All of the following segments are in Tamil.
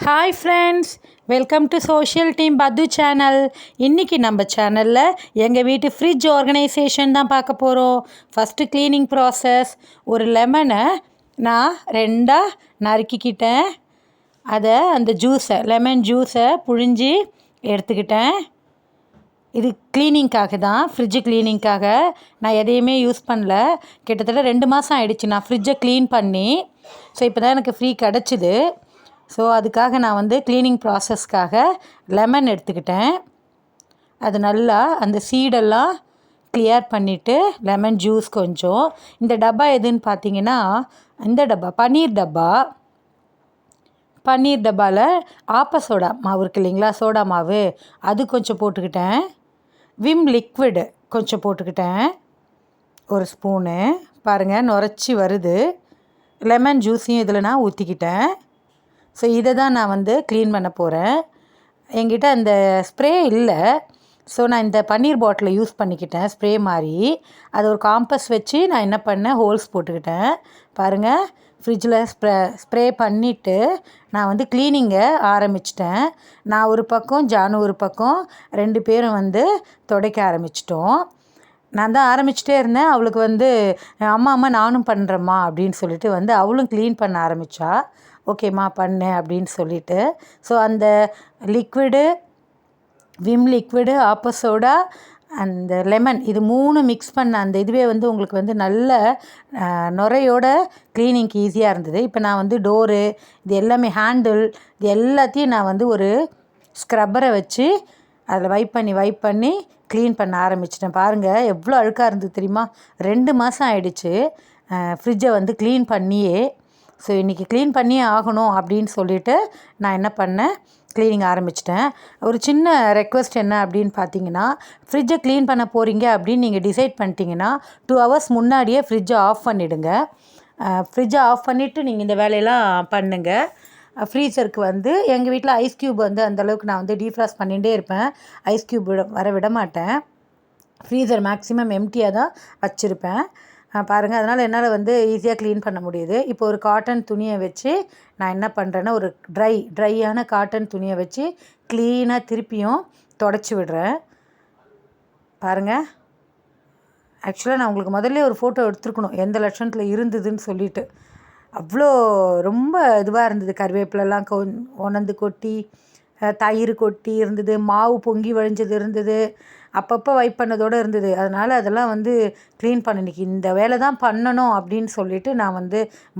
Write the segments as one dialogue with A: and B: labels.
A: Hi friends, welcome to social team பத்து சேனல். இன்றைக்கி நம்ம சேனலில் எங்கள் வீட்டு ஃப்ரிட்ஜ் ஆர்கனைசேஷன் தான் பார்க்க போகிறோம். First cleaning process. ஒரு லெமனை நான் ரெண்டாக நறுக்கிக்கிட்டேன். அந்த லெமன் ஜூஸை புழிஞ்சி எடுத்துக்கிட்டேன். இது க்ளீனிங்காக தான், ஃப்ரிட்ஜு க்ளீனிங்காக. நான் எதையுமே யூஸ் பண்ணல. கிட்டத்தட்ட 2 மாதம் ஆகிடுச்சு நான் ஃப்ரிட்ஜை க்ளீன் பண்ணி. ஸோ இப்போ தான் எனக்கு ஃப்ரீ கிடச்சிது. ஸோ அதுக்காக நான் க்ளீனிங் ப்ராசஸ்க்காக லெமன் எடுத்துக்கிட்டேன். அது நல்லா அந்த சீடெல்லாம் கிளியர் பண்ணிவிட்டு லெமன் ஜூஸ் கொஞ்சம். இந்த டப்பா எதுன்னு பார்த்தீங்கன்னா, இந்த டப்பா பன்னீர் டப்பாவில் சோடா மாவு இருக்குது இல்லைங்களா, சோடா மாவு அது கொஞ்சம் போட்டுக்கிட்டேன். விம் லிக்விடு கொஞ்சம் போட்டுக்கிட்டேன், ஒரு ஸ்பூனு. பாருங்கள், நுரைச்சி வருது. லெமன் ஜூஸையும் இதில் நான் ஊற்றிக்கிட்டேன். ஸோ இதை தான் நான் க்ளீன் பண்ண போகிறேன். என்கிட்ட அந்த ஸ்ப்ரே இல்லை. ஸோ நான் இந்த பன்னீர் பாட்டிலை யூஸ் பண்ணிக்கிட்டேன், ஸ்ப்ரே மாதிரி. அது ஒரு காம்பஸ் வச்சு நான் என்ன பண்ணேன், ஹோல்ஸ் போட்டுக்கிட்டேன். பாருங்கள், ஃப்ரிட்ஜில் ஸ்ப்ரே பண்ணிவிட்டு நான் க்ளீனிங்கை ஆரம்பிச்சிட்டேன். நான் ஒரு பக்கம், ஜானு ஒரு பக்கம், 2 பேரும் துடைக்க ஆரம்பிச்சிட்டோம். நான் தான் ஆரம்பிச்சிட்டே இருந்தேன். அவளுக்கு அம்மா நானும் பண்ணுறேம்மா அப்படின்னு சொல்லிட்டு அவளும் க்ளீன் பண்ண ஆரம்பித்தா. ஓகேம்மா பண்ணு அப்படின்னு சொல்லிட்டு. ஸோ அந்த லிக்விடு, விம் லிக்விடு, சோடா, அந்த லெமன், இது 3 மிக்ஸ் பண்ண அந்த இதுவே உங்களுக்கு நல்ல நுரையோட க்ளீனிங்க்கு ஈஸியாக இருந்தது. இப்போ நான் டோரு, இது எல்லாமே ஹேண்டில், இது எல்லாத்தையும் நான் ஒரு ஸ்க்ரப்பரை வச்சு அதில் வைப் பண்ணி க்ளீன் பண்ண ஆரம்பிச்சிட்டேன். பாருங்கள், எவ்வளோ அழுக்காக இருந்தது தெரியுமா. 2 மாதம் ஆகிடுச்சு ஃப்ரிட்ஜை க்ளீன் பண்ணியே. ஸோ இன்றைக்கி க்ளீன் பண்ணியே ஆகணும் அப்படின்னு சொல்லிவிட்டு நான் என்ன பண்ணேன், க்ளீனிங் ஆரம்பிச்சிட்டேன். ஒரு சின்ன ரெக்வெஸ்ட் என்ன அப்படின்னு பார்த்தீங்கன்னா, ஃப்ரிட்ஜை க்ளீன் பண்ண போகிறீங்க அப்படின்னு நீங்கள் டிசைட் பண்ணிட்டீங்கன்னா 2 ஹவர்ஸ் முன்னாடியே ஃப்ரிட்ஜை ஆஃப் பண்ணிவிடுங்க. ஃப்ரிட்ஜை ஆஃப் பண்ணிவிட்டு நீங்கள் இந்த வேலையெல்லாம் பண்ணுங்கள். ஃப்ரீசருக்கு எங்கள் வீட்டில் ஐஸ் க்யூப் அந்தளவுக்கு நான் டீஃப்ராஸ்ட் பண்ணிகிட்டே இருப்பேன். ஐஸ் க்யூப் வர விட மாட்டேன். ஃப்ரீசர் மேக்ஸிமம் எம்டியாக தான் வச்சுருப்பேன். பாருங்கள், அதனால் என்னால் ஈஸியாக க்ளீன் பண்ண முடியுது. இப்போ ஒரு காட்டன் துணியை வச்சு நான் என்ன பண்ணுறேன்னா, ஒரு ட்ரையான காட்டன் துணியை வச்சு க்ளீனாக திருப்பியும் தொடச்சி விடுறேன். பாருங்கள், ஆக்சுவலாக நான் உங்களுக்கு முதல்ல ஒரு ஃபோட்டோ எடுத்துருக்கணும், எந்த லட்சணத்தில் இருந்ததுன்னு சொல்லிட்டு. அவ்வளோ ரொம்ப இதுவாக இருந்தது. கருவேப்பிலெல்லாம் உணர்ந்து கொட்டி, தயிர் கொட்டி இருந்தது, மாவு பொங்கி வழிஞ்சது இருந்தது, அப்பப்போ வைப் பண்ணதோடு இருந்தது. அதனால் அதெல்லாம் க்ளீன் பண்ண இன்றைக்கி இந்த வேலை தான் பண்ணணும் அப்படின்னு சொல்லிவிட்டு நான்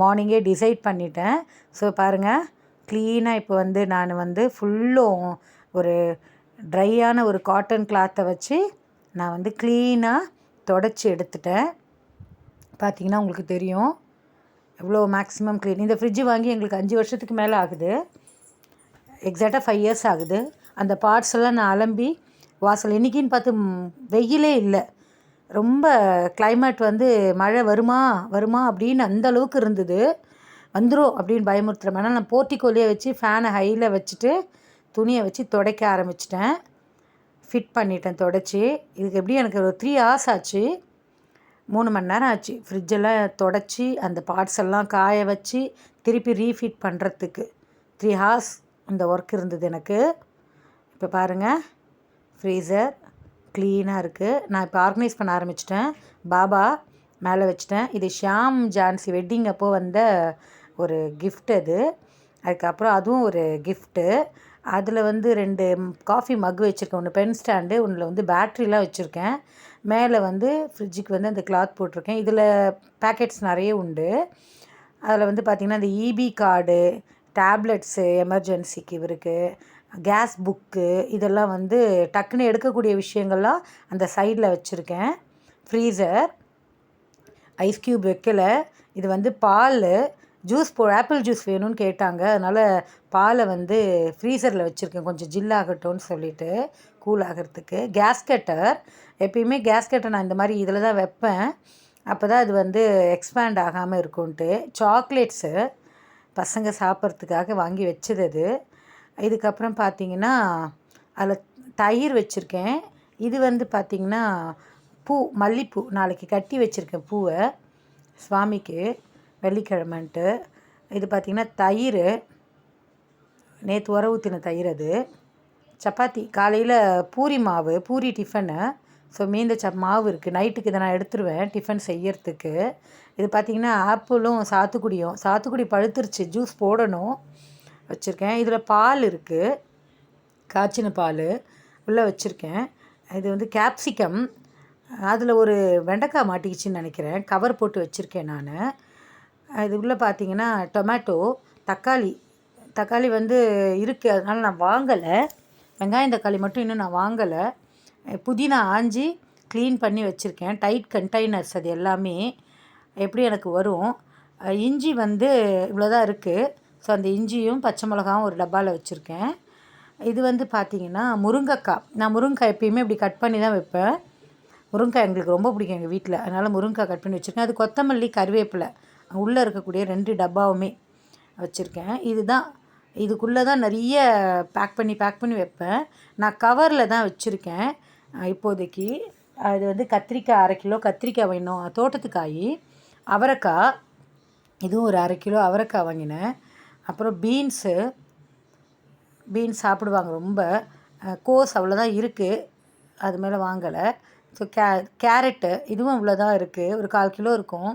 A: மார்னிங்கே டிசைட் பண்ணிட்டேன். ஸோ பாருங்கள், க்ளீனாக இப்போ நான் ஃபுல்லும் ஒரு ட்ரையான ஒரு காட்டன் கிளாத்தை வச்சு நான் க்ளீனாக தொடச்சி எடுத்துட்டேன். பார்த்திங்கன்னா உங்களுக்கு தெரியும் எவ்வளோ மேக்ஸிமம் க்ளீன். இந்த ஃப்ரிட்ஜு வாங்கி எங்களுக்கு 5 வருஷத்துக்கு மேலே ஆகுது. எக்ஸாக்டாக 5 இயர்ஸ் ஆகுது. அந்த பார்ட்ஸ் எல்லாம் நான் அலம்பி வாசல், இன்றைக்கின்னு பார்த்து வெயிலே இல்லை, ரொம்ப கிளைமேட் மழை வருமா அப்படின்னு அந்த அளவுக்கு இருந்தது. வந்துடும் அப்படின்னு பயமுறுத்துகிற மாதிரி நான் போர்ட்டிக்கோலியே வச்சு ஃபேனை ஹையில் வச்சுட்டு துணியை வச்சு துடைக்க ஆரம்பிச்சிட்டேன். ஃபிட் பண்ணிட்டேன் தொடச்சி. இதுக்கு எப்படி எனக்கு ஒரு 3 ஹவர்ஸ் ஆச்சு, 3 மணி நேரம் ஆச்சு ஃப்ரிட்ஜெல்லாம் தொடச்சி அந்த பார்ட்ஸ் எல்லாம் காய வச்சு திருப்பி ரீஃபிட் பண்ணுறதுக்கு 3 ஹவர்ஸ் இந்த ஒர்க் இருந்தது எனக்கு. இப்போ பாருங்கள், ஃப்ரீசர் க்ளீனாக இருக்குது. நான் இப்போ ஆர்கனைஸ் பண்ண ஆரம்பிச்சிட்டேன். பாபா மேலே வச்சிட்டேன். இது ஷியாம் ஜான்சி வெட்டிங் அப்போது வந்த ஒரு கிஃப்ட் அது. அதுக்கப்புறம் அதுவும் ஒரு கிஃப்ட்டு. அதில் 2 காஃபி மக் வச்சுருக்கேன். ஒன்று பென் ஸ்டாண்டு, ஒன்றில் பேட்ரிலாம் வச்சுருக்கேன். மேலே ஃப்ரிட்ஜுக்கு அந்த கிளாத் போட்டிருக்கேன். இதில் பேக்கெட்ஸ் நிறைய உண்டு. அதில் பார்த்திங்கன்னா இந்த இபி கார்டு, டேப்லெட்ஸு எமர்ஜென்சிக்கு இவருக்கு, கேஸ் புக்கு, இதெல்லாம் டக்குன்னு எடுக்கக்கூடிய விஷயங்கள்லாம் அந்த சைடில் வச்சுருக்கேன். ஃப்ரீசர் ஐஸ் க்யூப் வைக்கலை. இது பால் ஜூஸ் ஆப்பிள் ஜூஸ் வேணும்னு கேட்டாங்க. அதனால் பாலை ஃப்ரீசரில் வச்சுருக்கேன், கொஞ்சம் ஜில்லாகட்டும்னு சொல்லிவிட்டு, கூல் ஆகிறதுக்கு. கேஸ்கட்டர், எப்பயுமே கேஸ்கட்டை நான் இந்த மாதிரி இதில் தான் வைப்பேன். அப்போ தான் அது எக்ஸ்பேண்ட் ஆகாமல் இருக்கும்ன்ட்டு. சாக்லேட்ஸு பசங்க சாப்பிட்றதுக்காக வாங்கி வச்சது அது. இதுக்கப்புறம் பார்த்திங்கன்னா அதில் தயிர் வச்சுருக்கேன். இது பார்த்திங்கன்னா மல்லிப்பூ நாளைக்கு கட்டி வச்சுருக்கேன் பூவை சுவாமிக்கு, வெள்ளிக்கிழமைன்ட்டு. இது பார்த்திங்கன்னா தயிர், நேற்று உர ஊற்றின தயிர் அது. சப்பாத்தி காலையில் பூரி மாவு, பூரி டிஃபனு. ஸோ மீந்த மாவு இருக்குது. நைட்டுக்கு இதை நான் எடுத்துருவேன் டிஃபன் செய்யறதுக்கு. இது பார்த்திங்கன்னா ஆப்பிளும் சாத்துக்குடி பழுத்துருச்சு, ஜூஸ் போடணும் வச்சுருக்கேன். இதில் பால் இருக்குது, காய்ச்சின பால் உள்ளே வச்சுருக்கேன். இது வந்து கேப்சிகம், அதில் ஒரு வெண்டைக்காய் மாட்டிக்கிச்சின்னு நினைக்கிறேன், கவர் போட்டு வச்சுருக்கேன் நான். இது உள்ளே பார்த்திங்கன்னா டொமேட்டோ, தக்காளி வந்து இருக்குது, அதனால் நான் வாங்கலை. வெங்காயம் தக்காளி மட்டும் இன்னும் நான் வாங்கலை. புதினா ஆஞ்சி க்ளீன் பண்ணி வச்சுருக்கேன். டைட் கண்டெய்னர்ஸ் அது எல்லாமே. எப்படி எனக்கு வரும். இஞ்சி வந்து இவ்வளோதான் இருக்குது. ஸோ அந்த இஞ்சியும் பச்சை மிளகாவும் ஒரு டப்பாவில் வச்சுருக்கேன். இது வந்து பார்த்திங்கன்னா முருங்கைக்காய். நான் முருங்கைக்காய் எப்பயுமே இப்படி கட் பண்ணி தான் வைப்பேன். முருங்கைக்காய் எங்களுக்கு ரொம்ப பிடிக்கும் எங்கள் வீட்டில், அதனால் முருங்கைக்காய் கட் பண்ணி வச்சுருக்கேன். அது கொத்தமல்லி, கருவேப்பிலை உள்ளே இருக்கக்கூடிய 2 டப்பாவுமே வச்சுருக்கேன். இதுக்குள்ளே தான் நிறைய பேக் பண்ணி வைப்பேன். நான் கவரில் தான் வச்சுருக்கேன் இப்போதைக்கு. அது வந்து கத்திரிக்காய் 1/2 கிலோ கத்திரிக்காய் வேணும், தோட்டத்துக்காய். அவரைக்காய், இதுவும் ஒரு 1/2 கிலோ அவரைக்காய் வாங்கினேன். அப்புறம் பீன்ஸ் சாப்பிடுவாங்க ரொம்ப. கோஸ் அவ்வளோதான் இருக்குது, அது மேலே வாங்கலை. ஸோ கேரட்டு இதுவும் இவ்வளோதான் இருக்குது, ஒரு 1/4 கிலோ இருக்கும்.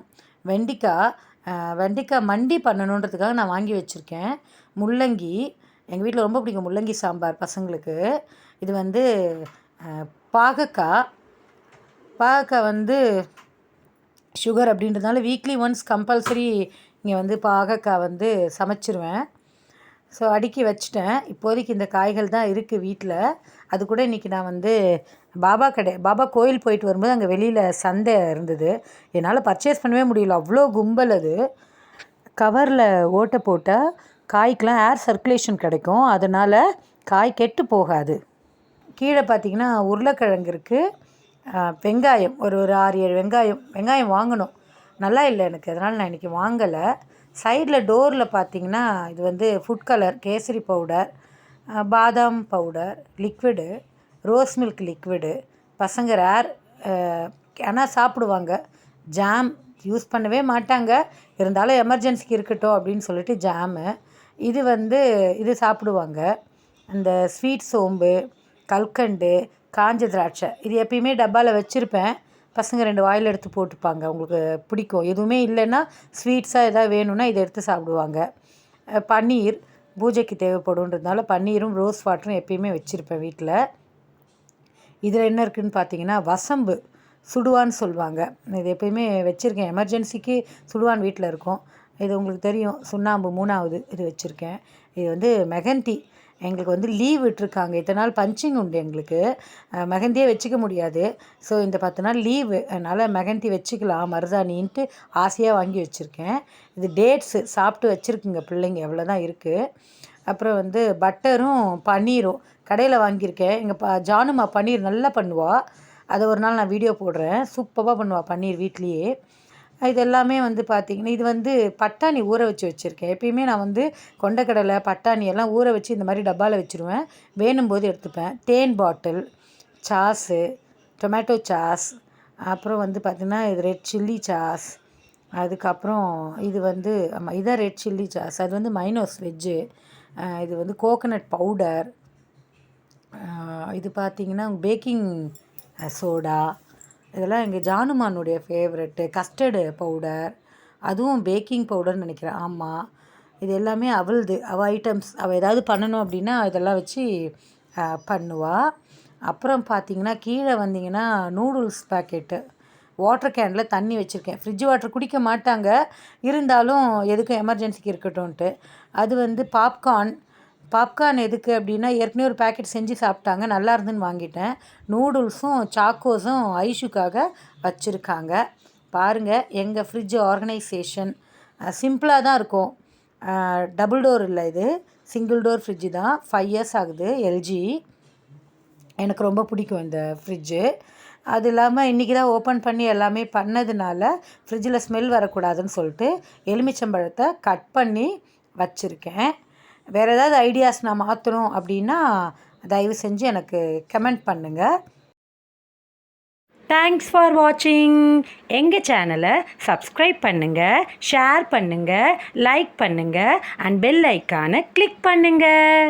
A: வெண்டைக்காய் மண்டி பண்ணணுன்றதுக்காக நான் வாங்கி வச்சுருக்கேன். முள்ளங்கி, எங்கள் வீட்டில் ரொம்ப பிடிக்கும் முள்ளங்கி சாம்பார் பசங்களுக்கு. இது வந்து பாகக்காய் வந்து சுகர் அப்படின்றதுனால வீக்லி ஒன்ஸ் கம்பல்சரி இங்கே வந்து பாகக்காய் வந்து சமைச்சிருவேன். ஸோ அடுக்கி வச்சுட்டேன். இப்போதைக்கு இந்த காய்கள் தான் இருக்குது வீட்டில். அது கூட இன்றைக்கி நான் வந்து பாபா கோயில் போயிட்டு வரும்போது அங்கே வெளியில் சந்தை இருந்தது, என்னால் பர்ச்சேஸ் பண்ணவே முடியல, அவ்வளோ கும்பல். அது கவரில் ஓட்டை போட்டால் காய்க்கெலாம் ஏர் சர்க்குலேஷன் கிடைக்கும், அதனால் காய் கெட்டு போகாது. கீழே பார்த்திங்கன்னா உருளைக்கிழங்கு இருக்குது, வெங்காயம் ஒரு 6-7 வெங்காயம் வாங்கணும், நல்லா இல்லை எனக்கு, அதனால் நான் இன்றைக்கி வாங்கலை. சைடில் டோரில் பார்த்திங்கன்னா இது வந்து ஃபுட் கலர், கேசரி பவுடர், பாதாம் powder liquid, rose milk liquid. பசங்க ரேர் ஆனால் சாப்பிடுவாங்க. ஜாம் யூஸ் பண்ணவே மாட்டாங்க, இருந்தாலும் எமர்ஜென்சிக்கு இருக்கட்டும் அப்படின்னு சொல்லிட்டு ஜாமு. இது சாப்பிடுவாங்க. அந்த ஸ்வீட் சோம்பு, கல்கண்டு, காஞ்ச திராட்சை இது எப்பயுமே டப்பாவில் வச்சுருப்பேன். பசங்க 2 வாயில் எடுத்து போட்டுப்பாங்க, அவங்களுக்கு பிடிக்கும். எதுவுமே இல்லைன்னா ஸ்வீட்ஸாக எதாவது வேணும்னா இதை எடுத்து சாப்பிடுவாங்க. பன்னீர் பூஜைக்கு தேவைப்படுன்றதுனால பன்னீரும் ரோஸ் வாட்டரும் எப்பயுமே வச்சுருப்பேன் வீட்டில். இதில் என்ன இருக்குதுன்னு பார்த்தீங்கன்னா வசம்பு, சுடுவான்னு சொல்லுவாங்க, இது எப்பயுமே வச்சுருக்கேன். எமர்ஜென்சிக்கு சுடுவான் வீட்டில் இருக்கும். இது உங்களுக்கு தெரியும், சுண்ணாம்பு 3வது இது வச்சுருக்கேன். இது வந்து மெகந்தி, எங்களுக்கு வந்து லீவ் விட்டுருக்காங்க, இத்தனை நாள் பஞ்சிங் உண்டு எங்களுக்கு, மெகந்தியே வச்சுக்க முடியாது. ஸோ இந்த 10 நாள் லீவு, அதனால் மெகந்தி வச்சுக்கலாம் மருதாணின்ட்டு ஆசையாக வாங்கி வச்சுருக்கேன். இது டேட்ஸு சாப்பிட்டு வச்சுருக்குங்க பிள்ளைங்க, எவ்வளோதான் இருக்குது. அப்புறம் வந்து பட்டரும் பன்னீரும் கடையில் வாங்கியிருக்கேன். எங்கள் ஜானுமா பன்னீர் நல்லா பண்ணுவாள், அதை ஒரு நாள் நான் வீடியோ போடுறேன், சூப்பராக பண்ணுவாள் பன்னீர் வீட்லேயே. இது எல்லாமே வந்து பார்த்திங்கன்னா இது வந்து பட்டாணி ஊற வச்சுருக்கேன். எப்பயுமே நான் வந்து கொண்டக்கடலை பட்டாணி எல்லாம் ஊற வச்சு இந்த மாதிரி டப்பாவில் வச்சுருவேன், வேணும்போது எடுத்துப்பேன். தேன் பாட்டில், சாஸு, டொமேட்டோ சாஸ், அப்புறம் வந்து பார்த்திங்கன்னா இது ரெட் சில்லி சாஸ், அதுக்கப்புறம் இது வந்து இதான் ரெட் சில்லி சாஸ், அது வந்து மைனோஸ் வெஜ்ஜு, இது வந்து கோகனட் பவுடர், இது பார்த்திங்கன்னா பேக்கிங் சோடா, இதெல்லாம் எங்கள் ஜானுமானுடைய ஃபேவரெட்டு. கஸ்டர்டு பவுடர், அதுவும் பேக்கிங் பவுடர்னு நினைக்கிறேன், ஆமாம். இது எல்லாமே அவள் ஐட்டம்ஸ். அவள் ஏதாவது பண்ணணும் அப்படின்னா இதெல்லாம் வச்சு பண்ணுவாள். அப்புறம் பார்த்திங்கன்னா கீழே வந்திங்கன்னா நூடுல்ஸ் பேக்கெட்டு, வாட்டர் கேனில் தண்ணி வச்சுருக்கேன். ஃப்ரிட்ஜ் வாட்டர் குடிக்க மாட்டாங்க, இருந்தாலும் எதுக்கும் எமர்ஜென்சிக்கு இருக்கட்டும்ன்ட்டு. அது வந்து பாப்கார்ன் எதுக்கு அப்படின்னா ஏற்கனவே ஒரு பேக்கெட் செஞ்சு சாப்பிட்டாங்க, நல்லா இருந்துன்னு வாங்கிட்டேன். நூடுல்ஸும் சாக்கோஸும் ஐஷுக்காக வச்சுருக்காங்க. பாருங்கள் எங்கள் ஃப்ரிட்ஜ் ஆர்கனைசேஷன் சிம்பிளாக தான் இருக்கும். டபுள் டோர் இல்லை, இது சிங்கிள் டோர் ஃப்ரிட்ஜு தான். 5 இயர்ஸ் ஆகுது, எல்ஜி. எனக்கு ரொம்ப பிடிக்கும் இந்த ஃப்ரிட்ஜு. அது இல்லாமல் இன்றைக்கி தான் ஓப்பன் பண்ணி எல்லாமே பண்ணதுனால ஃப்ரிட்ஜில் ஸ்மெல் வரக்கூடாதுன்னு சொல்லிட்டு எலுமிச்சம்பழத்தை கட் பண்ணி வச்சுருக்கேன். வேறு ஏதாவது ஐடியாஸ் நான் மாற்றணும் அப்படின்னா தயவு செஞ்சு எனக்கு கமெண்ட் பண்ணுங்கள். தேங்க்ஸ் ஃபார் வாட்சிங். எங்கள் சேனலை சப்ஸ்கிரைப் பண்ணுங்கள், ஷேர் பண்ணுங்கள், லைக் பண்ணுங்கள் அண்ட் பெல் ஐக்கானை கிளிக் பண்ணுங்கள்.